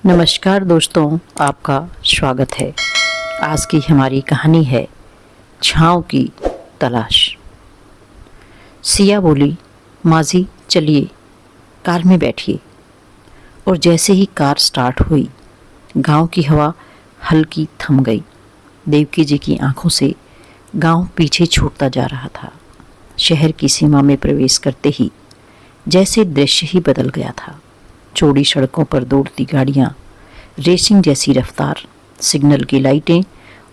नमस्कार दोस्तों, आपका स्वागत है। आज की हमारी कहानी है छाँव की तलाश। सिया बोली, माँ जी चलिए कार में बैठिए। और जैसे ही कार स्टार्ट हुई, गांव की हवा हल्की थम गई। देवकी जी की आंखों से गांव पीछे छूटता जा रहा था। शहर की सीमा में प्रवेश करते ही जैसे दृश्य ही बदल गया था। चौड़ी सड़कों पर दौड़ती गाड़ियां, रेसिंग जैसी रफ्तार, सिग्नल की लाइटें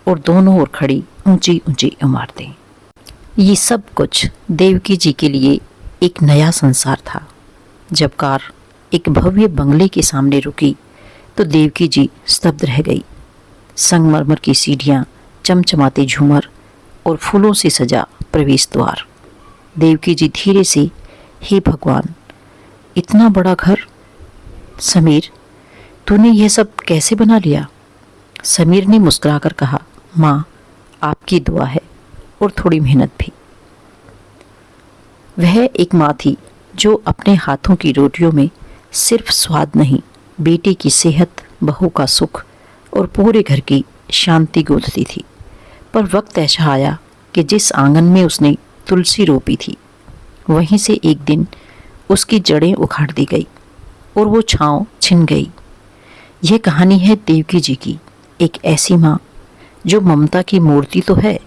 और दोनों ओर खड़ी ऊंची ऊंची इमारतें। ये सब कुछ देवकी जी के लिए एक नया संसार था। जब कार एक भव्य बंगले के सामने रुकी तो देवकी जी स्तब्ध रह गई। संगमरमर की सीढ़ियां, चमचमाते झूमर और फूलों से सजा प्रवेश द्वार। देवकी जी धीरे से, हे भगवान, इतना बड़ा घर। समीर, तूने यह सब कैसे बना लिया? समीर ने मुस्कुराकर कहा, माँ, आपकी दुआ है और थोड़ी मेहनत भी। वह एक माँ थी जो अपने हाथों की रोटियों में सिर्फ स्वाद नहीं, बेटे की सेहत, बहू का सुख और पूरे घर की शांति गोदती थी। पर वक्त ऐसा आया कि जिस आंगन में उसने तुलसी रोपी थी, वहीं से एक दिन उसकी जड़ें उखाड़ दी गई और वो छाँव छिन गई। यह कहानी है देवकी जी की, एक ऐसी माँ जो ममता की मूर्ति तो है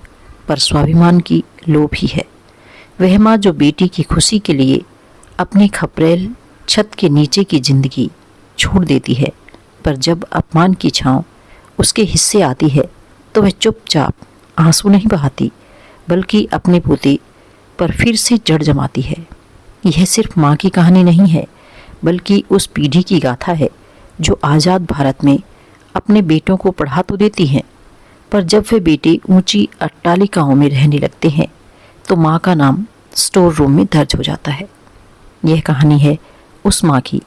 पर स्वाभिमान की लोभ ही है। वह माँ जो बेटी की खुशी के लिए अपने खपरेल छत के नीचे की जिंदगी छोड़ देती है, पर जब अपमान की छाँव उसके हिस्से आती है तो वह चुपचाप आंसू नहीं बहाती, बल्कि अपने पोते पर फिर से जड़ जमाती है। यह सिर्फ माँ की कहानी नहीं है, बल्कि उस पीढ़ी की गाथा है जो आज़ाद भारत में अपने बेटों को पढ़ा तो देती हैं, पर जब वे बेटे ऊंची अट्टालिकाओं में रहने लगते हैं तो माँ का नाम स्टोर रूम में दर्ज हो जाता है। यह कहानी है उस माँ की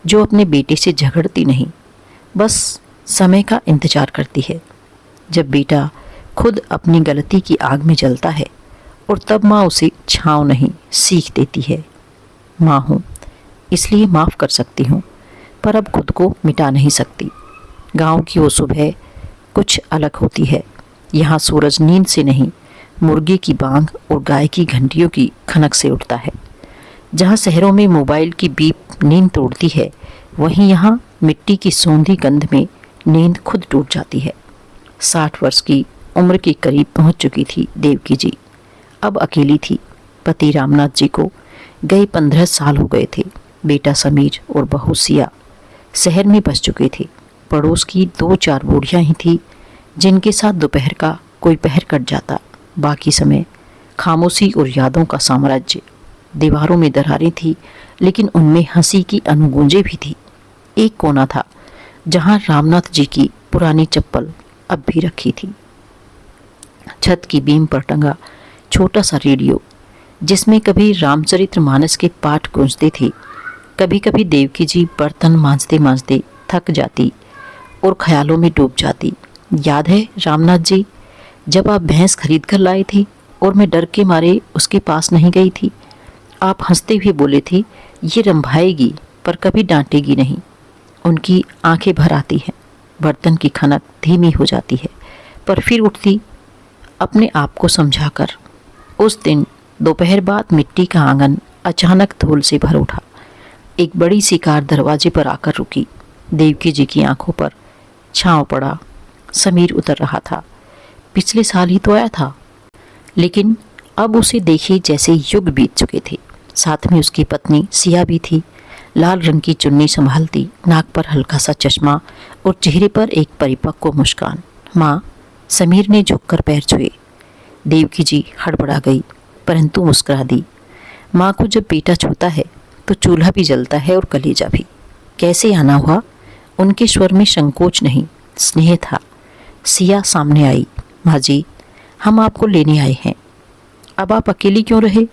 जो अपने बेटे से झगड़ती नहीं, बस समय का इंतजार करती है। जब बेटा खुद अपनी गलती की आग में जलता है और तब माँ उसे छाँव नहीं, सीख देती है। माँ हूँ इसलिए माफ़ कर सकती हूँ, पर अब खुद को मिटा नहीं सकती। गांव की वो सुबह कुछ अलग होती है। यहाँ सूरज नींद से नहीं, मुर्गे की बांग और गाय की घंटियों की खनक से उठता है। जहाँ शहरों में मोबाइल की बीप नींद तोड़ती है, वहीं यहाँ मिट्टी की सौंधी गंध में नींद खुद टूट जाती है। 60 वर्ष की उम्र के करीब पहुँच चुकी थी देवकी जी। अब अकेली थी। पति रामनाथ जी को गए 15 साल हो गए थे। बेटा समीर और बहू सिया शहर में बस चुके थे। पड़ोस की 2-4 बूढ़ियाँ ही थी जिनके साथ दोपहर का कोई पहर कट जाता। बाकी समय खामोशी और यादों का साम्राज्य। दीवारों में दरारें थी, लेकिन उनमें हंसी की अनुगूंजें भी थी। एक कोना था जहाँ रामनाथ जी की पुरानी चप्पल अब भी रखी थी। छत की बीम पर टंगा छोटा सा रेडियो, जिसमें कभी रामचरितमानस के पाठ गूंजते थे, कभी कभी देवकी जी बर्तन मांजते मांजते थक जाती और ख्यालों में डूब जाती। याद है रामनाथ जी, जब आप भैंस खरीद कर लाए थे और मैं डर के मारे उसके पास नहीं गई थी? आप हंसते हुए बोले थे, ये रंभाएगी पर कभी डांटेगी नहीं। उनकी आंखें भर आती हैं। बर्तन की खनक धीमी हो जाती है, पर फिर उठती, अपने आप को समझाकर। उस दिन दोपहर बाद मिट्टी का आंगन अचानक धूल से भर उठा। एक बड़ी सी कार दरवाजे पर आकर रुकी। देवकी जी की आंखों पर छाँव पड़ा। समीर उतर रहा था। पिछले साल ही तो आया था, लेकिन अब उसे देखे जैसे युग बीत चुके थे। साथ में उसकी पत्नी सिया भी थी। लाल रंग की चुन्नी संभालती, नाक पर हल्का सा चश्मा और चेहरे पर एक परिपक्व मुस्कान। माँ, समीर ने झुककर पैर छुए। देवकी जी हड़बड़ा गई, परंतु मुस्कुरा दी। माँ को जब बेटा छूता है तो चूल्हा भी जलता है और कलेजा भी। कैसे आना हुआ? उनके स्वर में संकोच नहीं, स्नेह था। सिया सामने आई। माँ जी, हम आपको लेने आए हैं। अब आप अकेली क्यों रहे?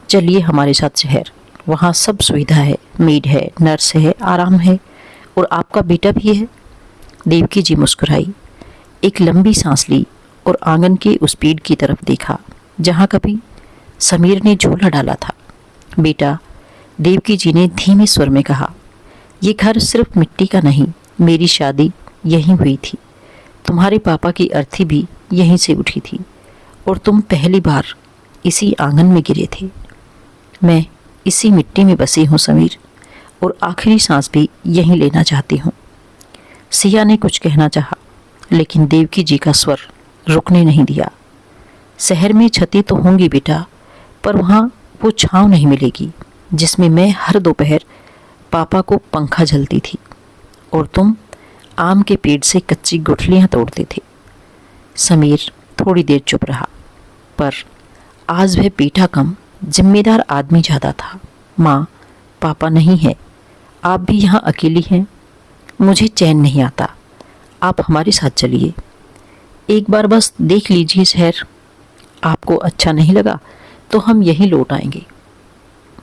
चलिए हमारे साथ शहर, वहाँ सब सुविधा है, मेड है, नर्स है, आराम है, और आपका बेटा भी है। देवकी जी मुस्कुराई, एक लंबी सांस ली और आंगन के उस पेड़ की तरफ देखा जहाँ कभी समीर ने झूला डाला था। बेटा, देवकी जी ने धीमे स्वर में कहा, ये घर सिर्फ मिट्टी का नहीं, मेरी शादी यहीं हुई थी, तुम्हारे पापा की अर्थी भी यहीं से उठी थी और तुम पहली बार इसी आंगन में गिरे थे। मैं इसी मिट्टी में बसी हूँ समीर, और आखिरी सांस भी यहीं लेना चाहती हूँ। सिया ने कुछ कहना चाहा, लेकिन देवकी जी का स्वर रुकने नहीं दिया। शहर में छतें तो होंगी बेटा, पर वहाँ वो छाँव नहीं मिलेगी जिसमें मैं हर दोपहर पापा को पंखा झलती थी और तुम आम के पेड़ से कच्ची गुठलियाँ तोड़ते थे। समीर थोड़ी देर चुप रहा, पर आज वह बेटा कम जिम्मेदार आदमी ज़्यादा था। माँ, पापा नहीं है, आप भी यहाँ अकेली हैं, मुझे चैन नहीं आता। आप हमारे साथ चलिए, एक बार बस देख लीजिए शहर। आपको अच्छा नहीं लगा तो हम यहीं लौट आएंगे।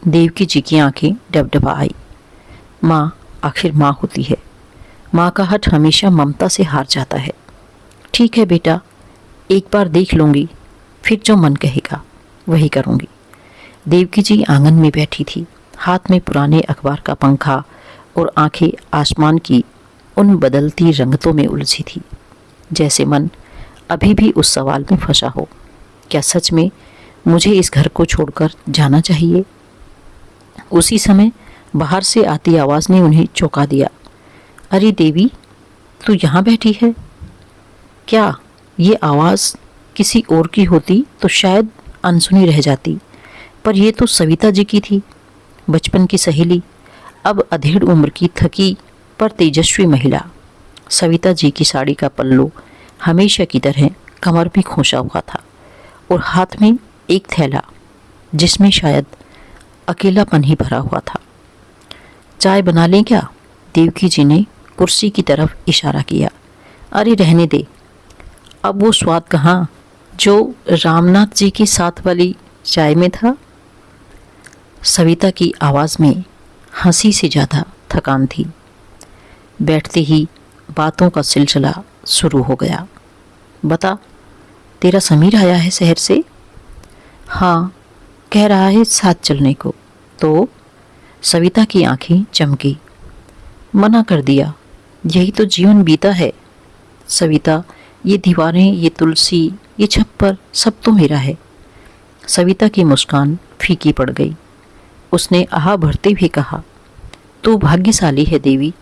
देवकी जी की आंखें डबडबा आई। माँ आखिर माँ होती है, माँ का हट हमेशा ममता से हार जाता है। ठीक है बेटा, एक बार देख लूँगी, फिर जो मन कहेगा वही करूँगी। देवकी जी आंगन में बैठी थी, हाथ में पुराने अखबार का पंखा और आंखें आसमान की उन बदलती रंगतों में उलझी थी, जैसे मन अभी भी उस सवाल में फंसा हो, क्या सच में मुझे इस घर को छोड़कर जाना चाहिए? उसी समय बाहर से आती आवाज़ ने उन्हें चौंका दिया। अरे देवी, तू यहाँ बैठी है? क्या ये आवाज़ किसी और की होती तो शायद अनसुनी रह जाती, पर यह तो सविता जी की थी, बचपन की सहेली, अब अधेड़ उम्र की थकी पर तेजस्वी महिला। सविता जी की साड़ी का पल्लू हमेशा की तरह कमर भी खोसा हुआ था और हाथ में एक थैला जिसमें शायद अकेलापन ही भरा हुआ था। चाय बना लें क्या? देवकी जी ने कुर्सी की तरफ इशारा किया। अरे रहने दे, अब वो स्वाद कहाँ जो रामनाथ जी के साथ वाली चाय में था। सविता की आवाज़ में हंसी से ज़्यादा थकान थी। बैठते ही बातों का सिलसिला शुरू हो गया। बता, तेरा समीर आया है शहर से? हाँ, कह रहा है साथ चलने को। तो सविता की आंखें चमकी। मना कर दिया, यही तो जीवन बीता है। सविता, ये दीवारें, ये तुलसी, ये छप्पर सब तो मेरा है। सविता की मुस्कान फीकी पड़ गई। उसने आह भरते हुए कहा, तू भाग्यशाली है देवी,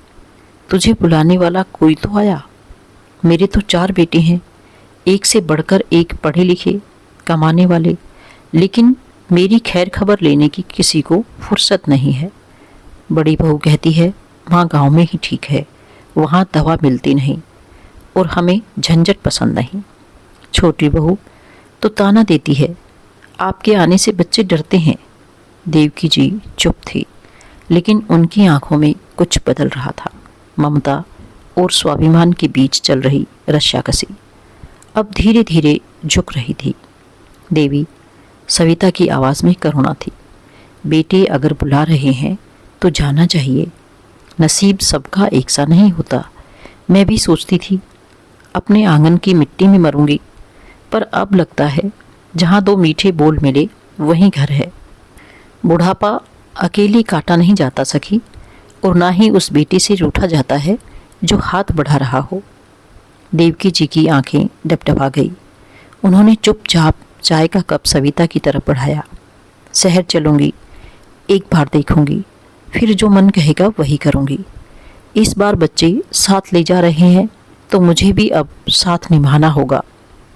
तुझे बुलाने वाला कोई तो आया। मेरे तो 4 बेटे हैं, एक से बढ़कर एक पढ़े लिखे कमाने वाले, लेकिन मेरी खैर खबर लेने की किसी को फुर्सत नहीं है। बड़ी बहू कहती है वहाँ गांव में ही ठीक है, वहाँ दवा मिलती नहीं और हमें झंझट पसंद नहीं। छोटी बहू तो ताना देती है, आपके आने से बच्चे डरते हैं। देवकी जी चुप थी, लेकिन उनकी आंखों में कुछ बदल रहा था। ममता और स्वाभिमान के बीच चल रही रस्साकसी अब धीरे धीरे झुक रही थी। देवी, सविता की आवाज़ में करुणा थी। बेटे अगर बुला रहे हैं तो जाना चाहिए, नसीब सबका एक सा नहीं होता। मैं भी सोचती थी अपने आंगन की मिट्टी में मरूंगी, पर अब लगता है जहाँ 2 मीठे बोल मिले वहीं घर है। बुढ़ापा अकेली काटा नहीं जाता सखी, और ना ही उस बेटे से रूठा जाता है जो हाथ बढ़ा रहा हो। देवकी जी की आंखें डबडबा गई। उन्होंने चुपचाप चाय का कप सविता की तरफ बढ़ाया। शहर चलूँगी, एक बार देखूंगी, फिर जो मन कहेगा वही करूंगी। इस बार बच्चे साथ ले जा रहे हैं तो मुझे भी अब साथ निभाना होगा,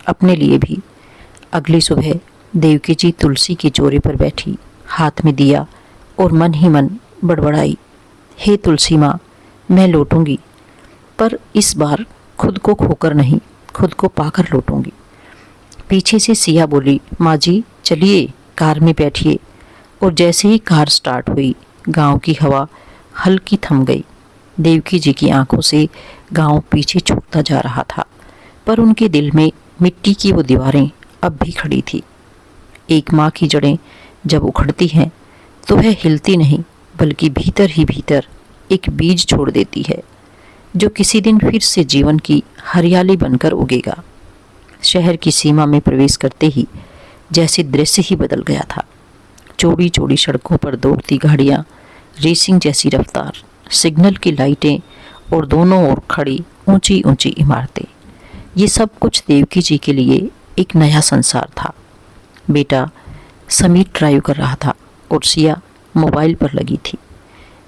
अपने लिए भी। अगली सुबह देवकी जी तुलसी के चौरे पर बैठी, हाथ में दिया और मन ही मन बड़बड़ाई, हे तुलसी माँ, मैं लौटूंगी, पर इस बार खुद को खोकर नहीं, खुद को पाकर लौटूंगी। पीछे से सिया बोली, माँ जी चलिए, कार में बैठिए। और जैसे ही कार स्टार्ट हुई, गांव की हवा हल्की थम गई। देवकी जी की आंखों से गांव पीछे छूटता जा रहा था, पर उनके दिल में मिट्टी की वो दीवारें अब भी खड़ी थी। एक माँ की जड़ें जब उखड़ती हैं तो वह हिलती नहीं, बल्कि भीतर ही भीतर एक बीज छोड़ देती है, जो किसी दिन फिर से जीवन की हरियाली बनकर उगेगा। शहर की सीमा में प्रवेश करते ही जैसे दृश्य ही बदल गया था। चौड़ी चौड़ी सड़कों पर दौड़ती गाड़ियाँ, रेसिंग जैसी रफ्तार, सिग्नल की लाइटें और दोनों ओर खड़ी ऊंची ऊंची इमारतें। ये सब कुछ देवकी जी के लिए एक नया संसार था। बेटा समीर ड्राइव कर रहा था और सिया मोबाइल पर लगी थी।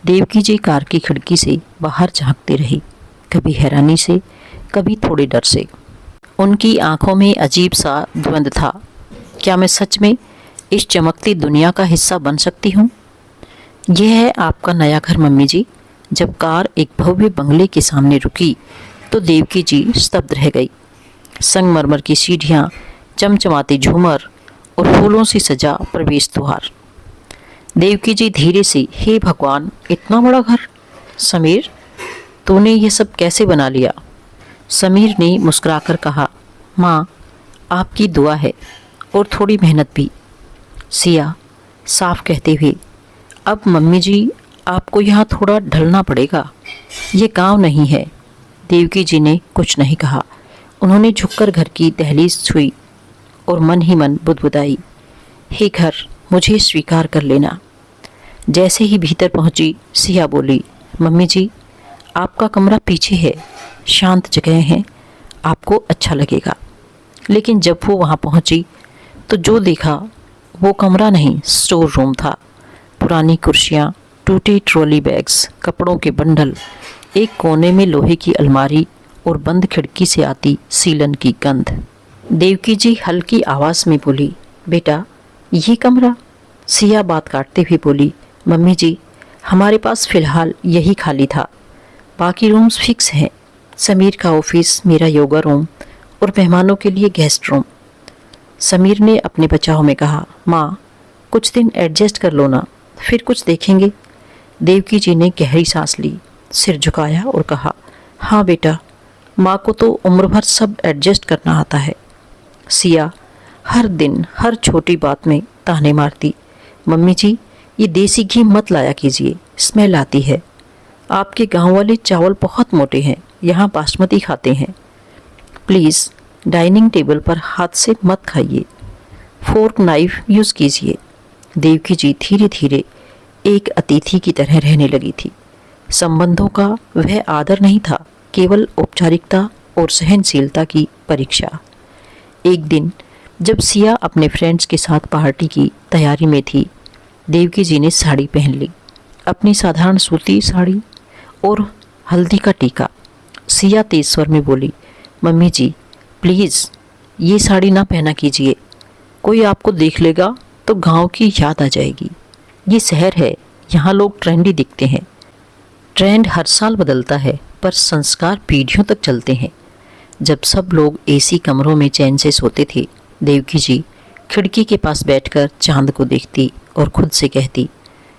देवकी जी कार की खिड़की से बाहर झांकती रही, कभी हैरानी से, कभी थोड़े डर से। उनकी आंखों में अजीब सा द्वंद्व था। क्या मैं सच में इस चमकती दुनिया का हिस्सा बन सकती हूँ? यह है आपका नया घर मम्मी जी। जब कार एक भव्य बंगले के सामने रुकी तो देवकी जी स्तब्ध रह गई। संगमरमर की सीढ़ियाँ, चमचमाते झूमर और फूलों से सजा प्रवेश द्वार। देवकी जी धीरे से, हे भगवान, इतना बड़ा घर! समीर, तूने ये सब कैसे बना लिया? समीर ने मुस्कुराकर कहा, माँ, आपकी दुआ है और थोड़ी मेहनत भी। सिया साफ कहते हुए, अब मम्मी जी आपको यहाँ थोड़ा ढलना पड़ेगा, ये गांव नहीं है। देवकी जी ने कुछ नहीं कहा। उन्होंने झुककर घर की दहलीज छुई और मन ही मन बुदबुदाई, हे घर, मुझे स्वीकार कर लेना। जैसे ही भीतर पहुंची, सिया बोली, मम्मी जी आपका कमरा पीछे है, शांत जगह है, आपको अच्छा लगेगा। लेकिन जब वो वहाँ पहुंची तो जो देखा वो कमरा नहीं, स्टोर रूम था। पुरानी कुर्सियाँ, टूटे ट्रॉली बैग्स, कपड़ों के बंडल, एक कोने में लोहे की अलमारी और बंद खिड़की से आती सीलन की गंध। देवकी जी हल्की आवाज़ में बोली, बेटा ये कमरा? सिया बात काटते हुए बोली, मम्मी जी हमारे पास फ़िलहाल यही खाली था, बाकी रूम्स फिक्स हैं। समीर का ऑफिस, मेरा योगा रूम और मेहमानों के लिए गेस्ट रूम। समीर ने अपने बचाव में कहा, माँ कुछ दिन एडजस्ट कर लो ना, फिर कुछ देखेंगे। देवकी जी ने गहरी सांस ली, सिर झुकाया और कहा, हाँ बेटा, माँ को तो उम्र भर सब एडजस्ट करना आता है। सिया हर दिन हर छोटी बात में ताने मारती, मम्मी जी ये देसी घी मत लाया कीजिए, स्मेल आती है। आपके गांव वाले चावल बहुत मोटे हैं, यहाँ बासमती खाते हैं। प्लीज़ डाइनिंग टेबल पर हाथ से मत खाइए, फोर्क नाइफ यूज़ कीजिए। देवकी जी धीरे धीरे एक अतिथि की तरह रहने लगी थी। संबंधों का वह आदर नहीं था, केवल औपचारिकता और सहनशीलता की परीक्षा। एक दिन जब सिया अपने फ्रेंड्स के साथ पार्टी की तैयारी में थी, देवकी जी ने साड़ी पहन ली, अपनी साधारण सूती साड़ी और हल्दी का टीका। सिया तेज स्वर में बोली, मम्मी जी प्लीज़ ये साड़ी ना पहना कीजिए, कोई आपको देख लेगा तो गांव की याद आ जाएगी। ये शहर है, यहाँ लोग ट्रेंडी दिखते हैं। ट्रेंड हर साल बदलता है पर संस्कार पीढ़ियों तक चलते हैं। जब सब लोग एसी कमरों में चैन से सोते थे, देवकी जी खिड़की के पास बैठकर चांद को देखती और खुद से कहती,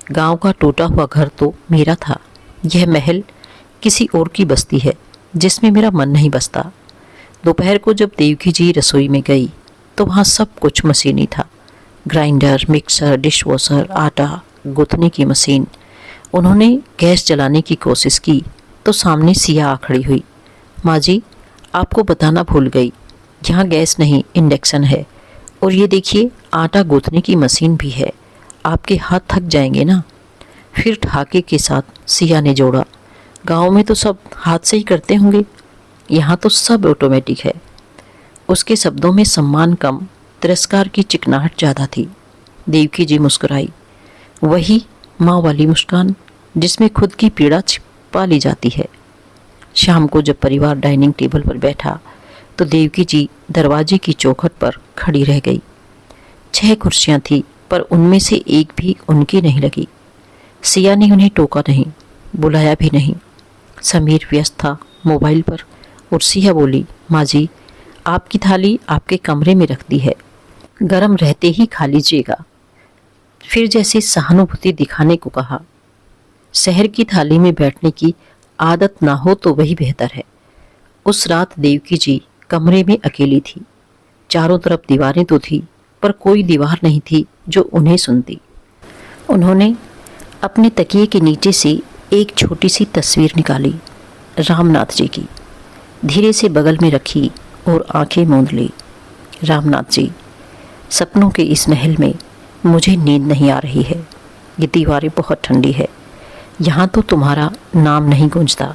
गांव का टूटा हुआ घर तो मेरा था, यह महल किसी और की बस्ती है जिसमें मेरा मन नहीं बसता। दोपहर को जब देवकी जी रसोई में गई तो वहाँ सब कुछ मशीनी था, ग्राइंडर, मिक्सर, डिशवॉशर, आटा गूंथने की मशीन। उन्होंने गैस जलाने की कोशिश की तो सामने सिया आ खड़ी हुई, माँ जी आपको बताना भूल गई, यहाँ गैस नहीं इंडक्शन है, और ये देखिए आटा गूंथने की मशीन भी है, आपके हाथ थक जाएंगे ना। फिर ठाके के साथ सिया ने जोड़ा, गांव में तो सब हाथ से ही करते होंगे, यहाँ तो सब ऑटोमेटिक है। उसके शब्दों में सम्मान कम, तिरस्कार की चिकनाहट ज़्यादा थी। देवकी जी मुस्कुराई, वही माँ वाली मुस्कान जिसमें खुद की पीड़ा छिपा ली जाती है। शाम को जब परिवार डाइनिंग टेबल पर बैठा तो देवकी जी दरवाजे की चौखट पर खड़ी रह गई। 6 कुर्सियाँ थीं पर उनमें से एक भी उनकी नहीं लगी। सिया ने उन्हें टोका नहीं, बुलाया भी नहीं। समीर व्यस्त था मोबाइल पर और सिया बोली, माँ जी आपकी थाली आपके कमरे में रख दी है, गरम रहते ही खा लीजिएगा। फिर जैसे सहानुभूति दिखाने को कहा, शहर की थाली में बैठने की आदत ना हो तो वही बेहतर है। उस रात देवकी जी कमरे में अकेली थी। चारों तरफ दीवारें तो थी पर कोई दीवार नहीं थी जो उन्हें सुनती। उन्होंने अपने तकिए के नीचे से एक छोटी सी तस्वीर निकाली, रामनाथ जी की, धीरे से बगल में रखी और आंखें मूंद ली। रामनाथ जी, सपनों के इस महल में मुझे नींद नहीं आ रही है, ये दीवारें बहुत ठंडी है, यहाँ तो तुम्हारा नाम नहीं गूंजता।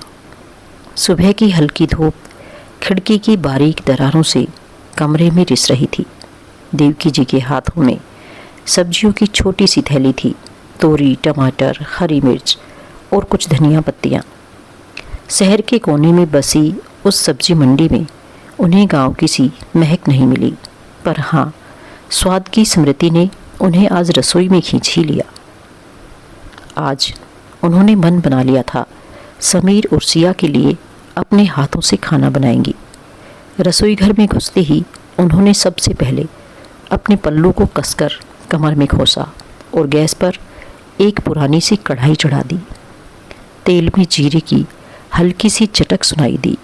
सुबह की हल्की धूप खिड़की की बारीक दरारों से कमरे में रिस रही थी। देवकी जी के हाथों में सब्जियों की छोटी सी थैली थी, तोरी, टमाटर, हरी मिर्च और कुछ धनिया पत्तियाँ। शहर के कोने में बसी उस सब्जी मंडी में उन्हें गांव की सी महक नहीं मिली, पर हाँ, स्वाद की स्मृति ने उन्हें आज रसोई में खींच ही लिया। आज उन्होंने मन बना लिया था समीर और सिया के लिए अपने हाथों से खाना बनाएंगी। रसोई घर में घुसते ही उन्होंने सबसे पहले अपने पल्लू को कसकर कमर में खोसा और गैस पर एक पुरानी सी कढ़ाई चढ़ा दी। तेल में जीरे की हल्की सी चटक सुनाई दी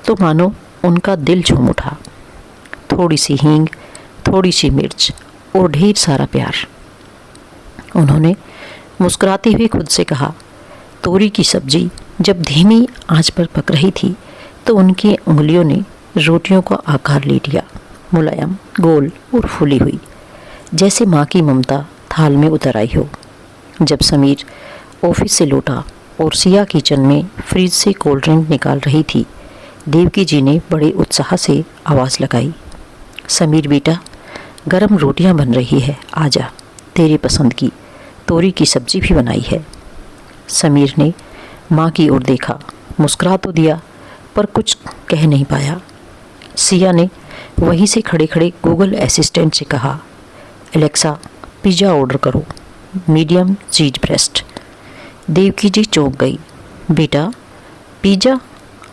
तो मानो उनका दिल झूम उठा। थोड़ी सी हींग, थोड़ी सी मिर्च और ढेर सारा प्यार। उन्होंने मुस्कुराते हुए खुद से कहा, तोरी की सब्जी जब धीमी आंच पर पक रही थी तो उनकी उंगलियों ने रोटियों का आकार ले लिया, मुलायम, गोल और फूली हुई, जैसे माँ की ममता थाल में उतर आई हो। जब समीर ऑफिस से लौटा और सिया किचन में फ्रिज से कोल्ड ड्रिंक निकाल रही थी, देवकी जी ने बड़े उत्साह से आवाज़ लगाई, समीर बेटा, गरम रोटियां बन रही है, आजा, तेरे पसंद की तोरी की सब्जी भी बनाई है। समीर ने माँ की ओर देखा, मुस्कुरा तो दिया पर कुछ कह नहीं पाया। सिया ने वहीं से खड़े खड़े गूगल असिस्टेंट से कहा, एलेक्सा पिज़्ज़ा ऑर्डर करो, मीडियम चीज ब्रेस्ट। देवकी जी चौंक गई, बेटा पिज़्ज़ा,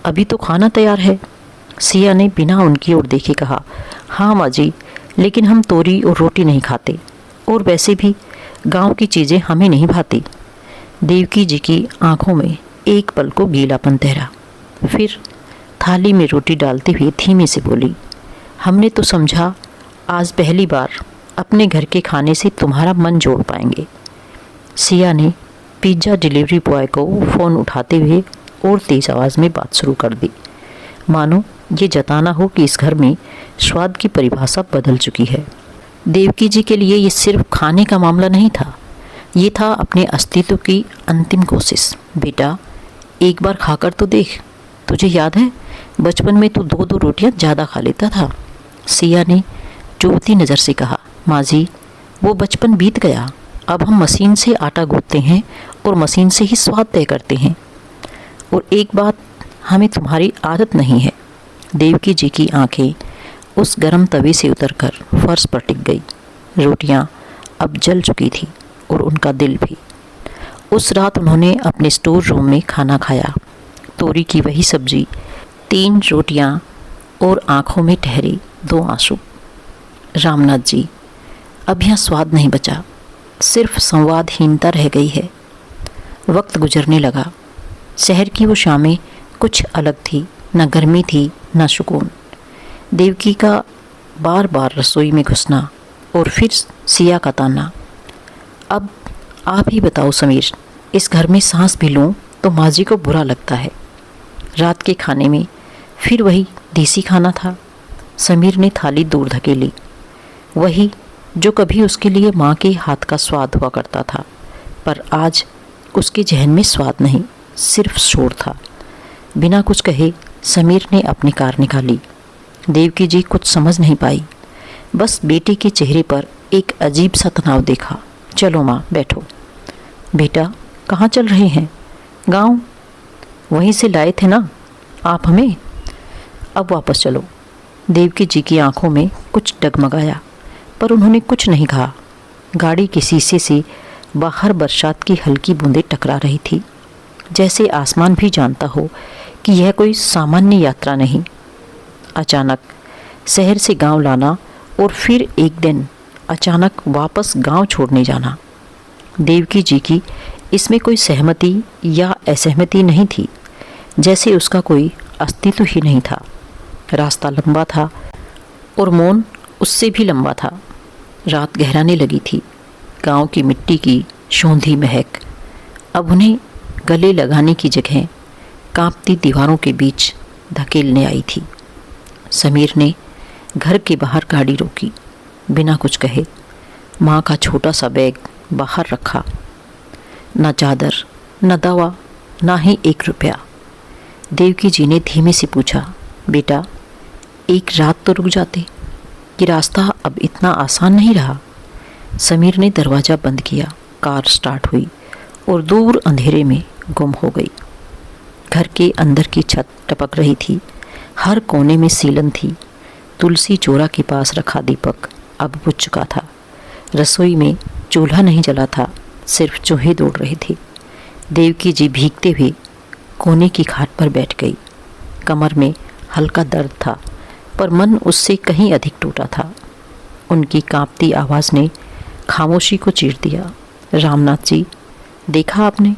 अभी तो खाना तैयार है। सिया ने बिना उनकी ओर देखे कहा, हाँ माँ जी, लेकिन हम तोरी और रोटी नहीं खाते, और वैसे भी गांव की चीज़ें हमें नहीं भाती। देवकी जी की आंखों में एक पल को गीलापन तैरा, फिर थाली में रोटी डालते हुए धीमे से बोली, हमने तो समझा आज पहली बार अपने घर के खाने से तुम्हारा मन जोड़ पाएंगे। सिया ने पिज़्ज़ा डिलीवरी बॉय को फ़ोन उठाते हुए और तेज़ आवाज़ में बात शुरू कर दी, मानो ये जताना हो कि इस घर में स्वाद की परिभाषा बदल चुकी है। देवकी जी के लिए ये सिर्फ खाने का मामला नहीं था, ये था अपने अस्तित्व की अंतिम कोशिश। बेटा एक बार खाकर तो देख, तुझे याद है बचपन में तू 2-2 रोटियां ज़्यादा खा लेता था। सिया ने चुभती नज़र से कहा, माँ जी वो बचपन बीत गया, अब हम मशीन से आटा गूंथते हैं और मशीन से ही स्वाद तय करते हैं। और एक बात, हमें तुम्हारी आदत नहीं है। देवकी जी की आंखें उस गर्म तवे से उतरकर फर्श पर टिक गई। रोटियां अब जल चुकी थी और उनका दिल भी। उस रात उन्होंने अपने स्टोर रूम में खाना खाया, तोरी की वही सब्जी, 3 रोटियां और आंखों में ठहरे 2 आंसू। रामनाथ जी, अब यहाँ स्वाद नहीं बचा, सिर्फ संवादहीनता रह गई है। वक्त गुजरने लगा। शहर की वो शामें कुछ अलग थी, न गर्मी थी न सुकून। देवकी का बार बार रसोई में घुसना और फिर सिया का ताना, अब आप ही बताओ समीर, इस घर में सांस भी लूँ तो माँ जी को बुरा लगता है। रात के खाने में फिर वही देसी खाना था। समीर ने थाली दूर धकेली, वही जो कभी उसके लिए माँ के हाथ का स्वाद हुआ करता था, पर आज उसके जहन में स्वाद नहीं, सिर्फ शोर था। बिना कुछ कहे समीर ने अपनी कार निकाली। देवकी जी कुछ समझ नहीं पाई, बस बेटे के चेहरे पर एक अजीब सा तनाव देखा। चलो माँ बैठो। बेटा कहाँ चल रहे हैं? गांव, वहीं से लाए थे ना आप हमें, अब वापस चलो। देवकी जी की आंखों में कुछ डगमगाया, पर उन्होंने कुछ नहीं कहा। गाड़ी के शीशे से बाहर बरसात की हल्की बूंदें टकरा रही थी, जैसे आसमान भी जानता हो कि यह कोई सामान्य यात्रा नहीं। अचानक शहर से गांव लाना और फिर एक दिन अचानक वापस गांव छोड़ने जाना। देवकी जी की इसमें कोई सहमति या असहमति नहीं थी, जैसे उसका कोई अस्तित्व ही नहीं था। रास्ता लंबा था और मौन उससे भी लंबा था। रात गहराने लगी थी। गांव की मिट्टी की शोंधी महक अब उन्हें गले लगाने की जगह कांपती दीवारों के बीच धकेलने आई थी। समीर ने घर के बाहर गाड़ी रोकी, बिना कुछ कहे माँ का छोटा सा बैग बाहर रखा। न चादर, न दवा, ना ही 1 रुपया। देवकी जी ने धीमे से पूछा, बेटा एक रात तो रुक जाते, कि रास्ता अब इतना आसान नहीं रहा। समीर ने दरवाज़ा बंद किया, कार स्टार्ट हुई और दूर अंधेरे में गुम हो गई। घर के अंदर की छत टपक रही थी, हर कोने में सीलन थी। तुलसी चोरा के पास रखा दीपक अब बुझ चुका था। रसोई में चूल्हा नहीं जला था, सिर्फ चूहे दौड़ रहे थे। देवकी जी भीगते हुए कोने की खाट पर बैठ गई। कमर में हल्का दर्द था, पर मन उससे कहीं अधिक टूटा था। उनकी कांपती आवाज़ ने खामोशी को चीर दिया। रामनाथ जी, देखा आपने,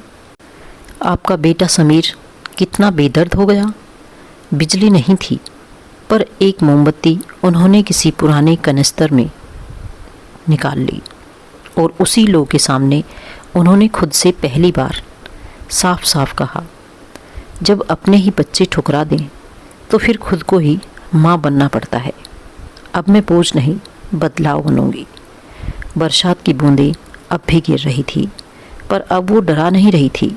आपका बेटा समीर कितना बेदर्द हो गया। बिजली नहीं थी, पर एक मोमबत्ती उन्होंने किसी पुराने कनिस्तर में निकाल ली और उसी लो के सामने उन्होंने खुद से पहली बार साफ साफ कहा, जब अपने ही बच्चे ठुकरा दें तो फिर खुद को ही माँ बनना पड़ता है। अब मैं बोझ नहीं, बदलाव बनूंगी। बरसात की बूंदें अब भी गिर रही थी, पर अब वो डरा नहीं रही थी,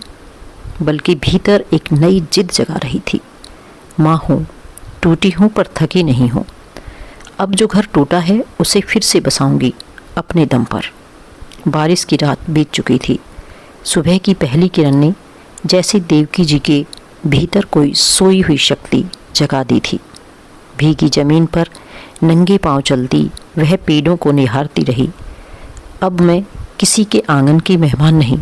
बल्कि भीतर एक नई जिद जगा रही थी। माँ हूँ, टूटी हूँ पर थकी नहीं हूँ। अब जो घर टूटा है उसे फिर से बसाऊंगी अपने दम पर। बारिश की रात बीत चुकी थी। सुबह की पहली किरण ने जैसे देवकी जी के भीतर कोई सोई हुई शक्ति जगा दी थी। भीगी जमीन पर नंगे पांव चलती वह पेड़ों को निहारती रही। अब मैं किसी के आंगन की मेहमान नहीं,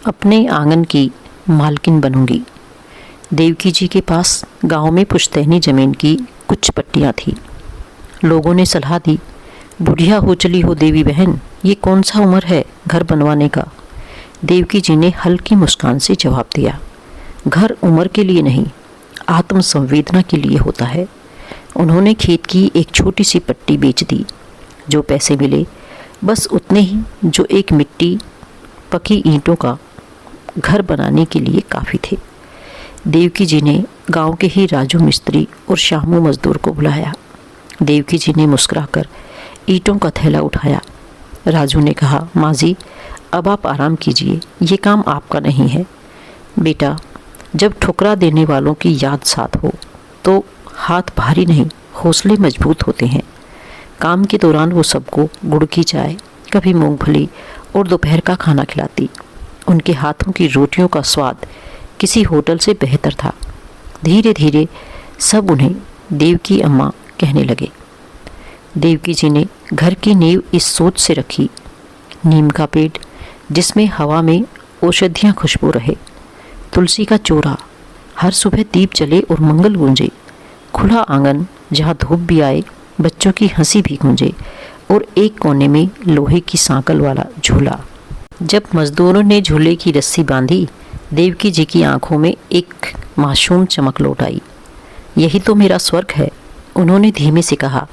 अपने आंगन की मालकिन बनूंगी। देवकी जी के पास गांव में पुश्तैनी ज़मीन की कुछ पट्टियाँ थी। लोगों ने सलाह दी, बुढ़िया हो चली हो देवी बहन, ये कौन सा उम्र है घर बनवाने का। देवकी जी ने हल्की मुस्कान से जवाब दिया, घर उम्र के लिए नहीं, आत्म संवेदना के लिए होता है। उन्होंने खेत की एक छोटी सी पट्टी बेच दी। जो पैसे मिले बस उतने ही जो एक मिट्टी पकी ईंटों का घर बनाने के लिए काफ़ी थे। देवकी जी ने गांव के ही राजू मिस्त्री और शामू मजदूर को बुलाया। देवकी जी ने मुस्कुराकर ईंटों का थैला उठाया। राजू ने कहा, माँ जी अब आप आराम कीजिए, ये काम आपका नहीं है। बेटा, जब ठुकरा देने वालों की याद साथ हो तो हाथ भारी नहीं, हौसले मजबूत होते हैं। काम के दौरान वो सबको गुड़ की चाय, कभी मूंगफली और दोपहर का खाना खिलाती। उनके हाथों की रोटियों का स्वाद किसी होटल से बेहतर था। धीरे धीरे सब उन्हें देवकी अम्मा कहने लगे। देवकी जी ने घर की नींव इस सोच से रखी, नीम का पेड़ जिसमें हवा में औषधियाँ खुशबू रहे, तुलसी का चोरा, हर सुबह दीप जले और मंगल गूंजे, खुला आंगन जहाँ धूप भी आए, बच्चों की हंसी भी गूंजे, और एक कोने में लोहे की सांकल वाला झूला। जब मजदूरों ने झूले की रस्सी बांधी, देवकी जी की आंखों में एक मासूम चमक लौट आई। यही तो मेरा स्वर्ग है, उन्होंने धीमे से कहा।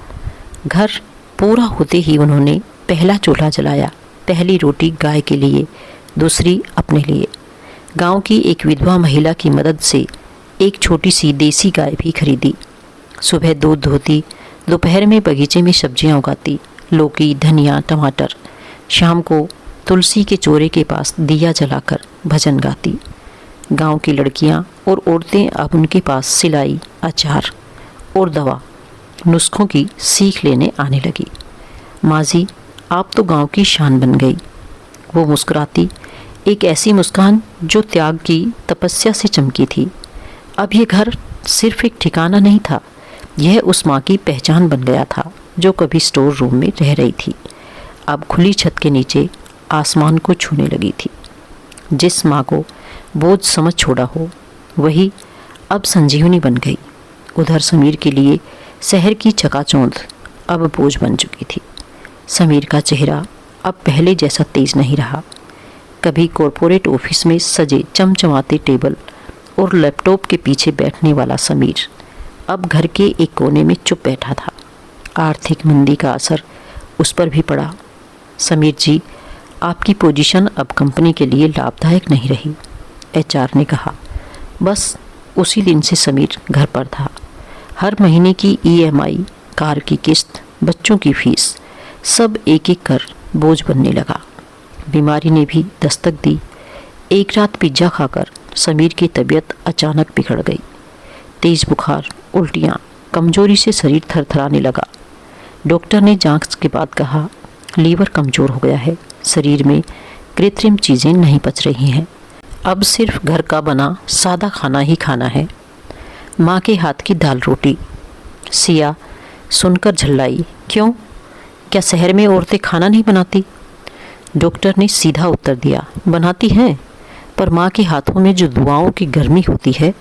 घर पूरा होते ही उन्होंने पहला चूल्हा जलाया। पहली रोटी गाय के लिए, दूसरी अपने लिए। गांव की एक विधवा महिला की मदद से एक छोटी सी देसी गाय भी खरीदी। सुबह दूध धोती, दोपहर में बगीचे में सब्जियां उगाती, लौकी, धनिया, टमाटर। शाम को तुलसी के चोरे के पास दिया जलाकर भजन गाती। गांव की लड़कियां और औरतें अब उनके पास सिलाई, अचार और दवा नुस्खों की सीख लेने आने लगी। माँ जी, आप तो गांव की शान बन गई। वो मुस्कुराती, एक ऐसी मुस्कान जो त्याग की तपस्या से चमकी थी। अब ये घर सिर्फ एक ठिकाना नहीं था, यह उस माँ की पहचान बन गया था जो कभी स्टोर रूम में रह रही थी, अब खुली छत के नीचे आसमान को छूने लगी थी। जिस माँ को बोझ समझ छोड़ा हो, वही अब संजीवनी बन गई। उधर समीर के लिए शहर की चकाचौंध अब बोझ बन चुकी थी। समीर का चेहरा अब पहले जैसा तेज नहीं रहा। कभी कॉरपोरेट ऑफिस में सजे चमचमाते टेबल और लैपटॉप के पीछे बैठने वाला समीर अब घर के एक कोने में चुप बैठा था। आर्थिक मंदी का असर उस पर भी पड़ा। समीर जी, आपकी पोजीशन अब कंपनी के लिए लाभदायक नहीं रही, एचआर ने कहा। बस उसी दिन से समीर घर पर था। हर महीने की ईएमआई, कार की किस्त, बच्चों की फीस, सब एक एक कर बोझ बनने लगा। बीमारी ने भी दस्तक दी। एक रात पिज्ज़ा खाकर समीर की तबीयत अचानक बिगड़ गई। तेज बुखार, उल्टियाँ, कमजोरी से शरीर थरथराने लगा। डॉक्टर ने जांच के बाद कहा, लीवर कमज़ोर हो गया है, शरीर में कृत्रिम चीज़ें नहीं पच रही हैं, अब सिर्फ घर का बना सादा खाना ही खाना है, माँ के हाथ की दाल रोटी। सिया सुनकर झल्लाई, क्यों, क्या शहर में औरतें खाना नहीं बनाती? डॉक्टर ने सीधा उत्तर दिया, बनाती हैं, पर माँ के हाथों में जो दुआओं की गर्मी होती है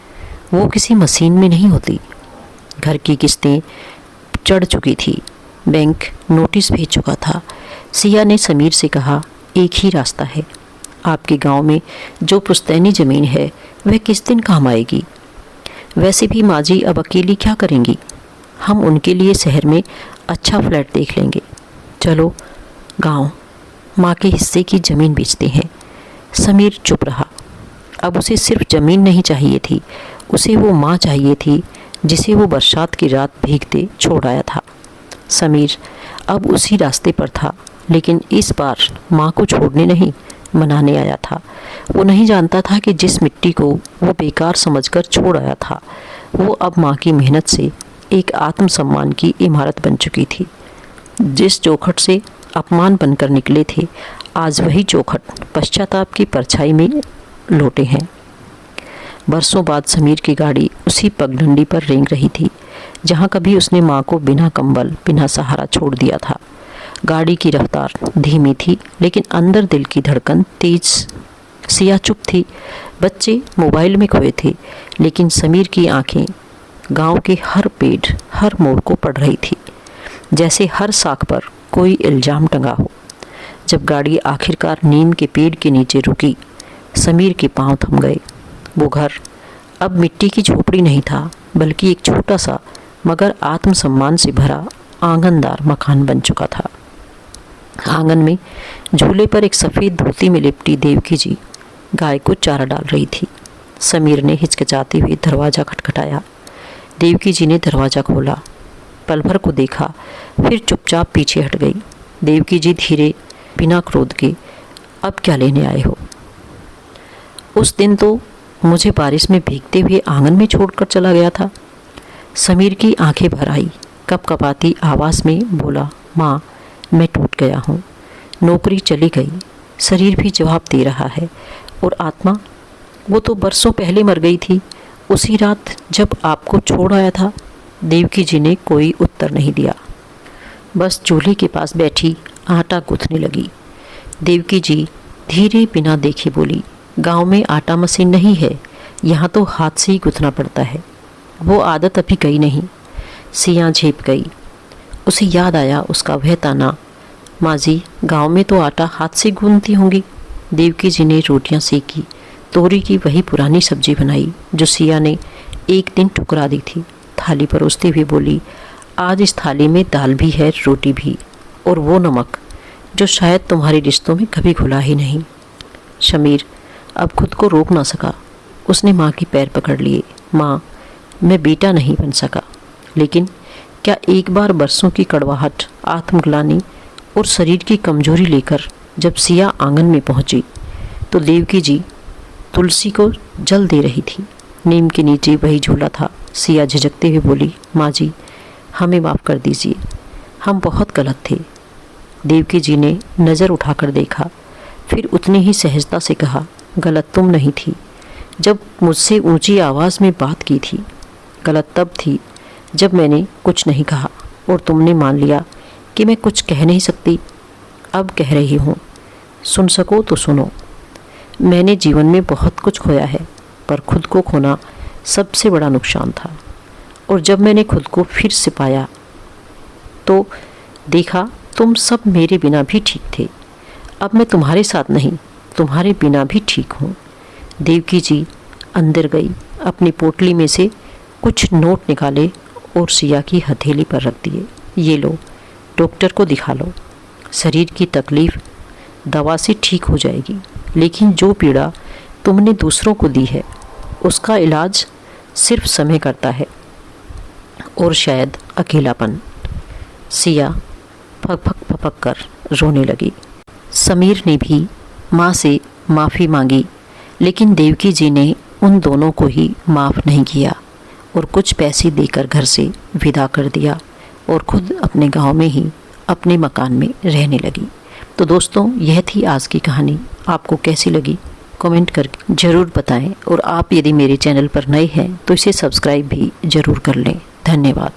वो किसी मशीन में नहीं होती। घर की किस्तें चढ़ चुकी थी, बैंक नोटिस भेज चुका था। सिया ने समीर से कहा, एक ही रास्ता है, आपके गांव में जो पुश्तैनी ज़मीन है वह किस दिन काम आएगी? वैसे भी माँ जी अब अकेली क्या करेंगी? हम उनके लिए शहर में अच्छा फ्लैट देख लेंगे। चलो गांव माँ के हिस्से की ज़मीन बेचते हैं। समीर चुप रहा। अब उसे सिर्फ ज़मीन नहीं चाहिए थी, उसे वो माँ चाहिए थी जिसे वो बरसात की रात भीगते छोड़ आया था। समीर अब उसी रास्ते पर था, लेकिन इस बार माँ को छोड़ने नहीं, मनाने आया था। वो नहीं जानता था कि जिस मिट्टी को वो बेकार समझकर छोड़ आया था, वो अब माँ की मेहनत से एक आत्मसम्मान की इमारत बन चुकी थी। जिस चौखट से अपमान बनकर निकले थे, आज वही चौखट पश्चाताप की परछाई में लौटे हैं। बरसों बाद समीर की गाड़ी उसी पगडंडी पर रेंग रही थी जहाँ कभी उसने माँ को बिना कंबल, बिना सहारा छोड़ दिया था। गाड़ी की रफ्तार धीमी थी, लेकिन अंदर दिल की धड़कन तेज। सिया चुप थी, बच्चे मोबाइल में खोए थे, लेकिन समीर की आंखें गांव के हर पेड़, हर मोड़ को पढ़ रही थी, जैसे हर साख पर कोई इल्जाम टंगा हो। जब गाड़ी आखिरकार नीम के पेड़ के नीचे रुकी, समीर के पांव थम गए। वो घर अब मिट्टी की झोपड़ी नहीं था, बल्कि एक छोटा सा मगर आत्मसम्मान से भरा आंगनदार मकान बन चुका था। आंगन में झूले पर एक सफ़ेद धोती में लिपटी देवकी जी गाय को चारा डाल रही थी। समीर ने हिचकिचाते हुए दरवाज़ा खटखटाया। देवकी जी ने दरवाज़ा खोला, पल भर को देखा, फिर चुपचाप पीछे हट गई। देवकी जी धीरे, बिना क्रोध के, अब क्या लेने आए हो? उस दिन तो मुझे बारिश में भीगते हुए आंगन में छोड़कर चला गया था। समीर की आंखें भर आई, कपकपाती आवाज़ में बोला, माँ मैं टूट गया हूँ, नौकरी चली गई, शरीर भी जवाब दे रहा है, और आत्मा, वो तो बरसों पहले मर गई थी, उसी रात जब आपको छोड़ आया था। देवकी जी ने कोई उत्तर नहीं दिया, बस चूल्हे के पास बैठी आटा गूँथने लगी। देवकी जी धीरे बिना देखे बोली, गांव में आटा मशीन नहीं है, यहाँ तो हाथ से ही गूँथना पड़ता है, वो आदत अभी गई नहीं। सिया झेप गई। उसे याद आया उसका वह ताना, माँ जी गाँव में तो आटा हाथ से गूँथती होंगी। देवकी जी ने रोटियाँ सेकी, तोरी की वही पुरानी सब्जी बनाई जो सिया ने एक दिन ठुकरा दी थी। थाली परोसते हुए बोली, आज इस थाली में दाल भी है, रोटी भी, और वो नमक जो शायद तुम्हारे रिश्तों में कभी घुला ही नहीं। शमीर अब खुद को रोक ना सका, उसने माँ के पैर पकड़ लिए। माँ मैं बेटा नहीं बन सका, लेकिन क्या एक बार बरसों की कड़वाहट, आत्मग्लानि और शरीर की कमजोरी लेकर जब सिया आंगन में पहुंची तो देवकी जी तुलसी को जल दे रही थी। नीम के नीचे वही झूला था। सिया झिझकते हुए बोली, माँ जी हमें माफ़ कर दीजिए, हम बहुत गलत थे। देवकी जी ने नज़र उठाकर देखा, फिर उतनी ही सहजता से कहा, गलत तुम नहीं थी जब मुझसे ऊंची आवाज़ में बात की थी, गलत तब थी जब मैंने कुछ नहीं कहा और तुमने मान लिया कि मैं कुछ कह नहीं सकती। अब कह रही हूँ, सुन सको तो सुनो। मैंने जीवन में बहुत कुछ खोया है, पर खुद को खोना सबसे बड़ा नुकसान था, और जब मैंने खुद को फिर से पाया तो देखा तुम सब मेरे बिना भी ठीक थे। अब मैं तुम्हारे साथ नहीं, तुम्हारे बिना भी ठीक हूँ। देवकी जी अंदर गई, अपनी पोटली में से कुछ नोट निकाले और सिया की हथेली पर रख दिए। ये लो, डॉक्टर को दिखा लो, शरीर की तकलीफ़ दवा से ठीक हो जाएगी, लेकिन जो पीड़ा तुमने दूसरों को दी है उसका इलाज सिर्फ समय करता है, और शायद अकेलापन। सिया फक फक कर रोने लगी। समीर ने भी माँ से माफ़ी मांगी, लेकिन देवकी जी ने उन दोनों को ही माफ़ नहीं किया और कुछ पैसे देकर घर से विदा कर दिया और खुद अपने गांव में ही अपने मकान में रहने लगी। तो दोस्तों, यह थी आज की कहानी। आपको कैसी लगी कमेंट करके ज़रूर बताएं और आप यदि मेरे चैनल पर नए हैं तो इसे सब्सक्राइब भी ज़रूर कर लें। धन्यवाद।